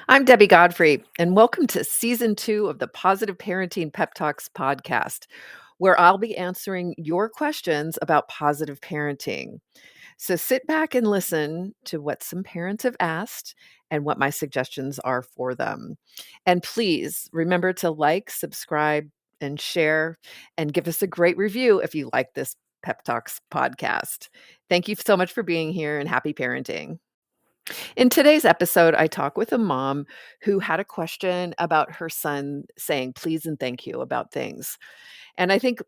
I'm Debbie Godfrey, and welcome to Season 2 of the Positive Parenting Pep Talks podcast, where I'll be answering your questions about positive parenting. So sit back and listen to what some parents have asked and what my suggestions are for them. And please remember to like, subscribe, and share, and give us a great review if you like this Pep Talks podcast. Thank you so much for being here and happy parenting. In today's episode, I talk with a mom who had a question about her son saying please and thank you about things. And I think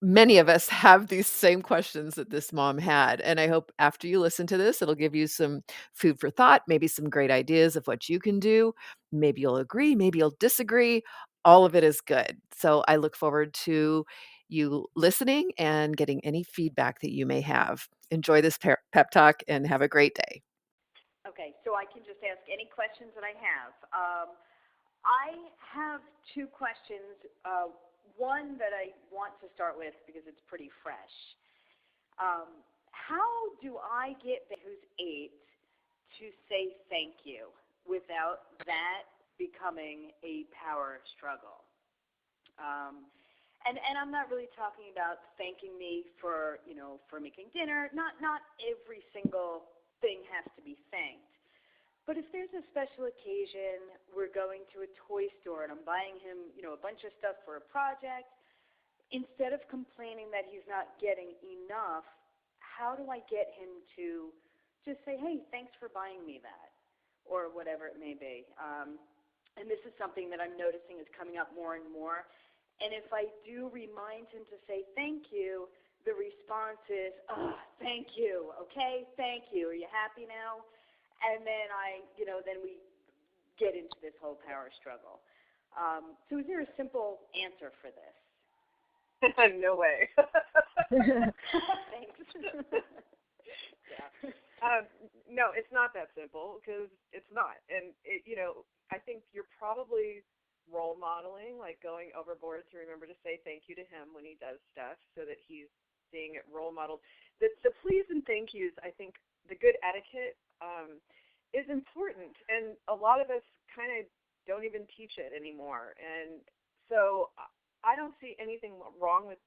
many of us have these same questions that this mom had. And I hope after you listen to this, it'll give you some food for thought, maybe some great ideas of what you can do. Maybe you'll agree, maybe you'll disagree. All of it is good. So I look forward to you listening and getting any feedback that you may have. Enjoy this pep talk and have a great day. Okay, so I can just ask any questions that I have. I have two questions. One that I want to start with because it's pretty fresh. How do I get who's 8 to say thank you without that becoming a power struggle? And I'm not really talking about thanking me for making dinner. Not every single thing has to be thanked. But if there's a special occasion, we're going to a toy store and I'm buying him, a bunch of stuff for a project, instead of complaining that he's not getting enough, how do I get him to just say, hey, thanks for buying me that, or whatever it may be? And this is something that I'm noticing is coming up more and more. And if I do remind him to say thank you, the response is, oh, thank you, okay, thank you. Are you happy now? And then then we get into this whole power struggle. So is there a simple answer for this? No way. Thanks. Yeah. No, it's not that simple because it's not. And, I think you're probably role modeling, like going overboard to remember to say thank you to him when he does stuff so that he's seeing it role modeled. The please and thank yous, I think the good etiquette is important. And a lot of us kind of don't even teach it anymore. And so I don't see anything wrong with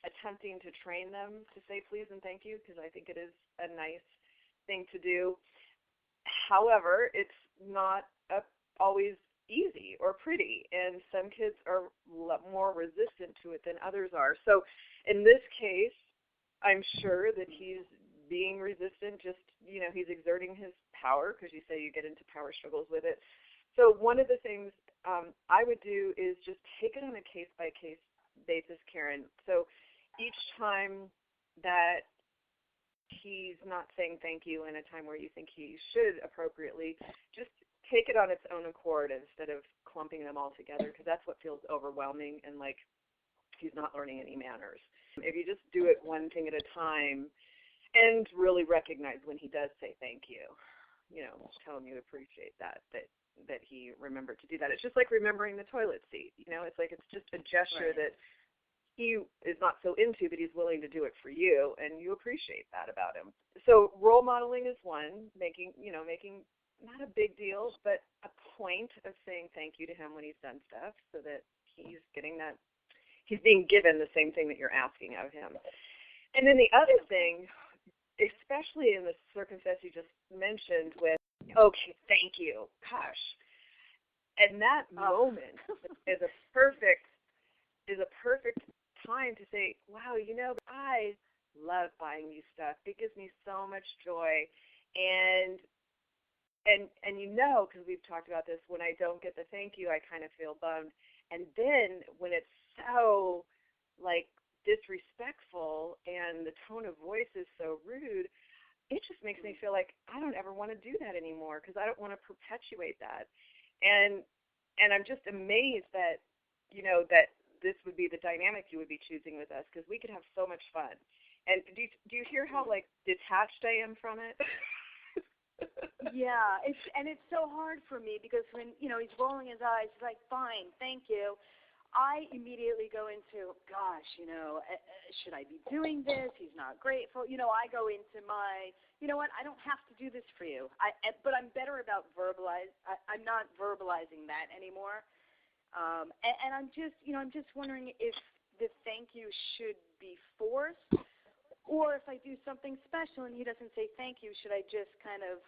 attempting to train them to say please and thank you because I think it is a nice thing to do. However, it's not always easy or pretty, and some kids are more resistant to it than others are. So in this case, I'm sure that he's being resistant, just, he's exerting his power because you say you get into power struggles with it. So one of the things I would do is just take it on a case-by-case basis, Karen. So each time that he's not saying thank you in a time where you think he should appropriately, just take it on its own accord instead of clumping them all together because that's what feels overwhelming and like he's not learning any manners. If you just do it one thing at a time and really recognize when he does say thank you, tell him you appreciate that he remembered to do that. It's just like remembering the toilet seat. It's like it's just a gesture that he is not so into, but he's willing to do it for you, and you appreciate that about him. So role modeling is one, making not a big deal, but a point of saying thank you to him when he's done stuff so that he's being given the same thing that you're asking of him. And then the other thing, especially in the circumstance you just mentioned with, okay, thank you, gosh. And that moment is a perfect time to say, wow, I love buying you stuff. It gives me so much joy. And because we've talked about this, when I don't get the thank you, I kind of feel bummed. And then when it's so, disrespectful and the tone of voice is so rude, it just makes me feel like I don't ever want to do that anymore because I don't want to perpetuate that. And I'm just amazed that, that this would be the dynamic you would be choosing with us because we could have so much fun. And do you hear how, detached I am from it? Yeah, it's so hard for me because when he's rolling his eyes, he's like, fine, thank you. I immediately go into, gosh, should I be doing this? He's not grateful. I go into my, you know what, I don't have to do this for you. But I'm better about I'm not verbalizing that anymore. And I'm just wondering if the thank you should be forced, or if I do something special and he doesn't say thank you, should I just kind of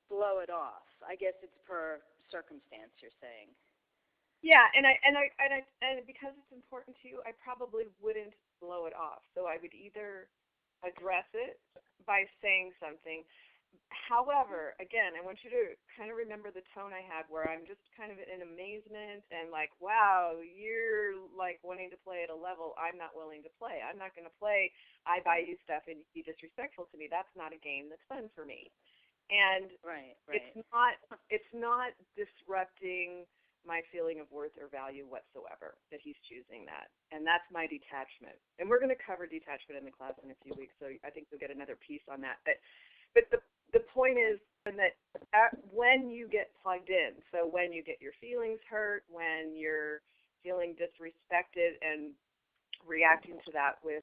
blow it off? I guess it's per circumstance, you're saying. Yeah, and because it's important to you, I probably wouldn't blow it off. So I would either address it by saying something. However, again, I want you to kind of remember the tone I had, where I'm just kind of in amazement and like, wow, you're like wanting to play at a level I'm not willing to play. I'm not going to play, I buy you stuff and you be disrespectful to me. That's not a game that's fun for me. And right. It's not disrupting my feeling of worth or value whatsoever that he's choosing that. And that's my detachment. And we're going to cover detachment in the class in a few weeks, so I think you'll get another piece on that. But the point is that when you get plugged in, so when you get your feelings hurt, when you're feeling disrespected and reacting to that with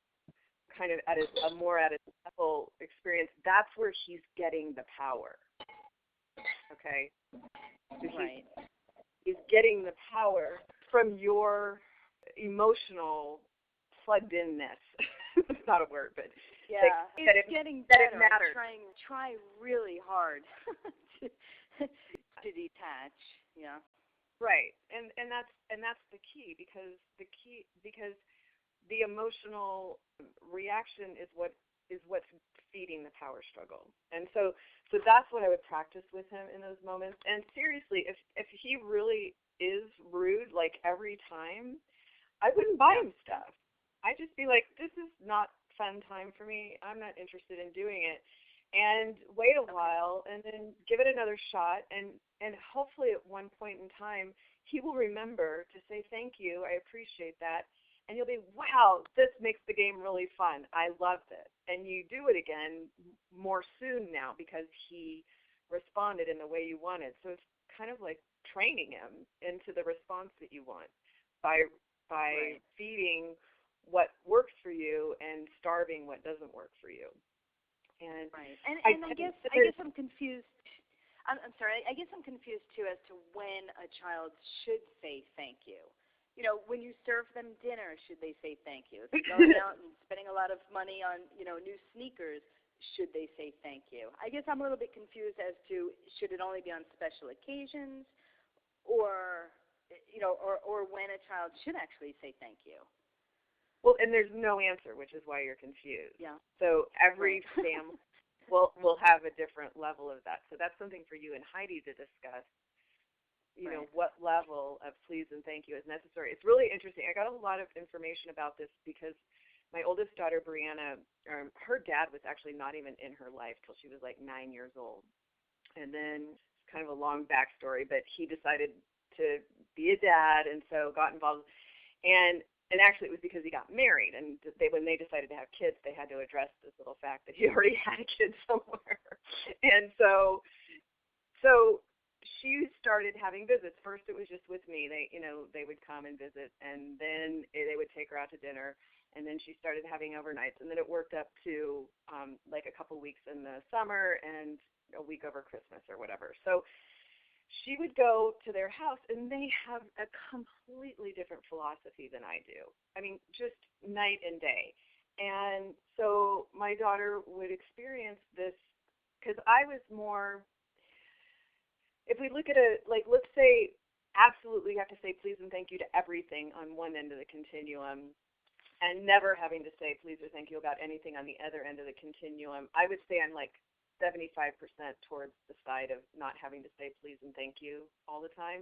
kind of at a more at a level experience, that's where he's getting the power. Okay? So right. He's getting the power from your emotional plugged-inness. It's not a word, but yeah, it's getting better. It matters. Try really hard to detach. Yeah. Right, and that's the key, because the emotional reaction is what's feeding the power struggle. And so that's what I would practice with him in those moments. And seriously, if he really is rude like every time, I wouldn't buy him stuff. I'd just be like, this is not fun time for me. I'm not interested in doing it. And wait a while and then give it another shot, and hopefully at one point in time he will remember to say thank you, I appreciate that. And you'll be, wow, this makes the game really fun. I loved it. And you do it again more soon now because he responded in the way you wanted. So it's kind of like training him into the response that you want by right. feeding what works for you and starving what doesn't work for you. And right. And I guess I'm confused. I'm sorry. I guess I'm confused too as to when a child should say thank you. When you serve them dinner, should they say thank you? If they're going out and spending a lot of money on, new sneakers, should they say thank you? I guess I'm a little bit confused as to, should it only be on special occasions, or when a child should actually say thank you? Well, and there's no answer, which is why you're confused. Yeah. So every family will have a different level of that. So that's something for you and Heidi to discuss. What level of please and thank you is necessary. It's really interesting. I got a lot of information about this because my oldest daughter, Brianna, her dad was actually not even in her life till she was like 9 years old. And then it's kind of a long backstory, but he decided to be a dad and so got involved. And actually it was because he got married, and when they decided to have kids, they had to address this little fact that he already had a kid somewhere. And so she started having visits. First, it was just with me. They would come and visit, and then they would take her out to dinner, and then she started having overnights, and then it worked up to like a couple weeks in the summer and a week over Christmas or whatever. So she would go to their house, and they have a completely different philosophy than I do. I mean, just night and day. And so my daughter would experience this, because I was more, if we look at let's say absolutely you have to say please and thank you to everything on one end of the continuum, and never having to say please or thank you about anything on the other end of the continuum, I would say I'm like 75% towards the side of not having to say please and thank you all the time.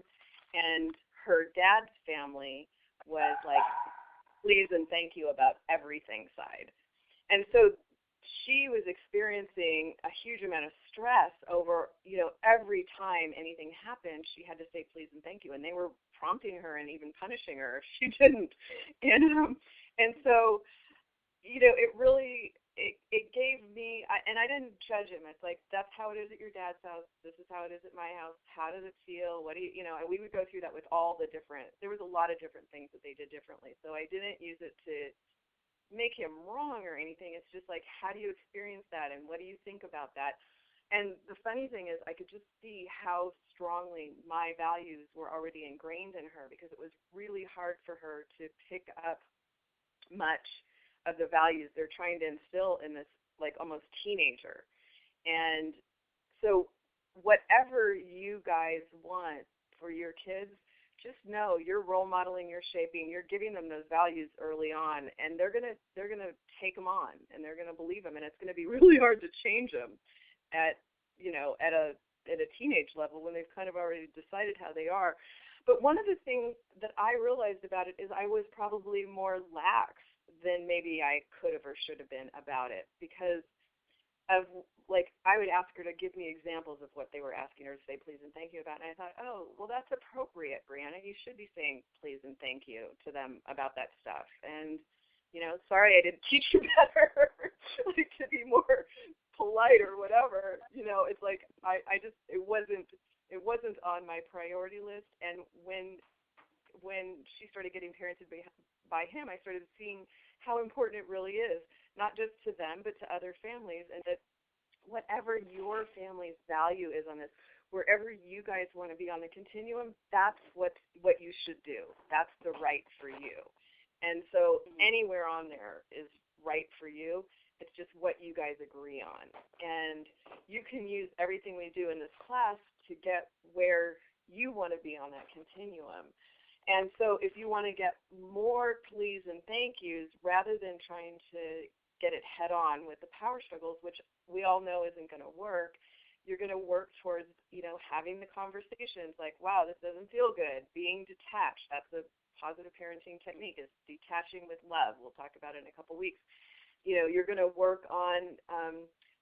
And her dad's family was like please and thank you about everything side. And so she was experiencing a huge amount of stress over, every time anything happened, she had to say please and thank you. And they were prompting her and even punishing her if she didn't. And so, it really it gave me, and I didn't judge him. It's like, that's how it is at your dad's house. This is how it is at my house. How does it feel? What do you, and we would go through that with all the different, there was a lot of different things that they did differently. So I didn't use it to make him wrong or anything. It's just like, how do you experience that, and what do you think about that? And the funny thing is, I could just see how strongly my values were already ingrained in her, because it was really hard for her to pick up much of the values they're trying to instill in this, like, almost teenager. And so whatever you guys want for your kids, just know you're role modeling, you're shaping, you're giving them those values early on, and they're gonna take them on, and they're gonna believe them, and it's gonna be really hard to change them at at a teenage level, when they've kind of already decided how they are. But one of the things that I realized about it is I was probably more lax than maybe I could have or should have been about it, because of, like, I would ask her to give me examples of what they were asking her to say please and thank you about, and I thought, oh, well, that's appropriate, Brianna. You should be saying please and thank you to them about that stuff. And sorry I didn't teach you better, like, to be more polite or whatever. It's like I just, it wasn't on my priority list. And when she started getting parented by him, I started seeing how important it really is, not just to them, but to other families, and that whatever your family's value is on this, wherever you guys want to be on the continuum, that's what you should do. That's the right for you. And so anywhere on there is right for you. It's just what you guys agree on. And you can use everything we do in this class to get where you want to be on that continuum. And so if you want to get more please and thank yous, rather than trying to get it head on with the power struggles, which we all know isn't going to work, you're going to work towards, having the conversations like, wow, this doesn't feel good. Being detached, that's a positive parenting technique, is detaching with love. We'll talk about it in a couple weeks. You're going to work on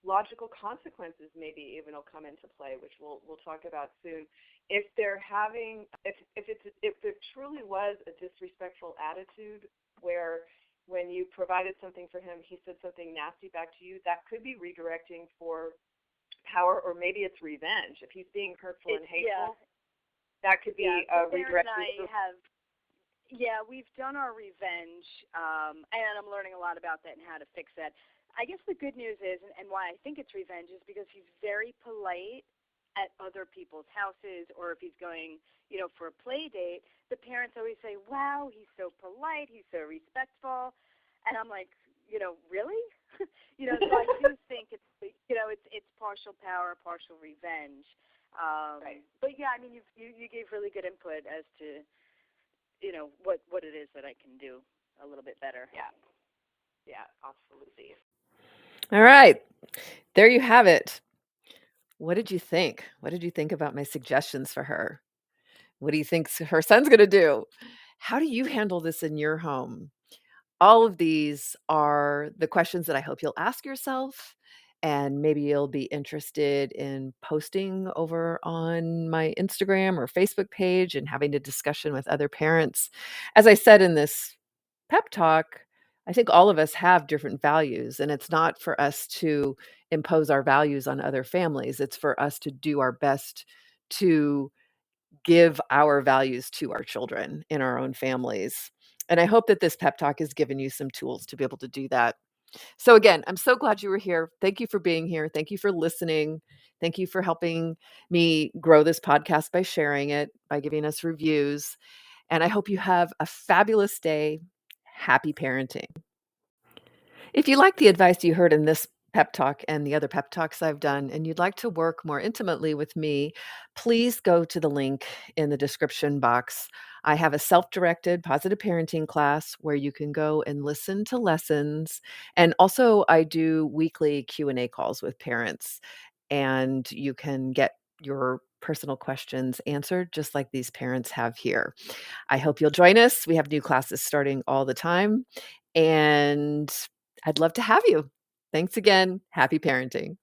logical consequences, maybe even will come into play, which we'll talk about soon. If they're having, if it truly was a disrespectful attitude, where when you provided something for him, he said something nasty back to you, that could be redirecting for power, or maybe it's revenge. If he's being hurtful and hateful, that could be a redirection. We've done our revenge, and I'm learning a lot about that and how to fix that. I guess the good news is, and why I think it's revenge, is because he's very polite at other people's houses, or if he's going, for a play date, the parents always say, wow, he's so polite, he's so respectful. And I'm like, really? So I do think it's partial power, partial revenge. Right. But yeah, I mean, you gave really good input as to, what it is that I can do a little bit better. Yeah, absolutely. All right. There you have it. What did you think? What did you think about my suggestions for her? What do you think her son's going to do? How do you handle this in your home? All of these are the questions that I hope you'll ask yourself, and maybe you'll be interested in posting over on my Instagram or Facebook page and having a discussion with other parents. As I said in this pep talk, I think all of us have different values, and it's not for us to impose our values on other families. It's for us to do our best to give our values to our children in our own families. And I hope that this pep talk has given you some tools to be able to do that. So again, I'm so glad you were here. Thank you for being here. Thank you for listening. Thank you for helping me grow this podcast by sharing it, by giving us reviews. And I hope you have a fabulous day. Happy parenting. If you like the advice you heard in this pep talk and the other pep talks I've done, and you'd like to work more intimately with me, please go to the link in the description box. I have a self-directed positive parenting class where you can go and listen to lessons. And also I do weekly Q&A calls with parents, and you can get your personal questions answered just like these parents have here. I hope you'll join us. We have new classes starting all the time, and I'd love to have you. Thanks again. Happy parenting.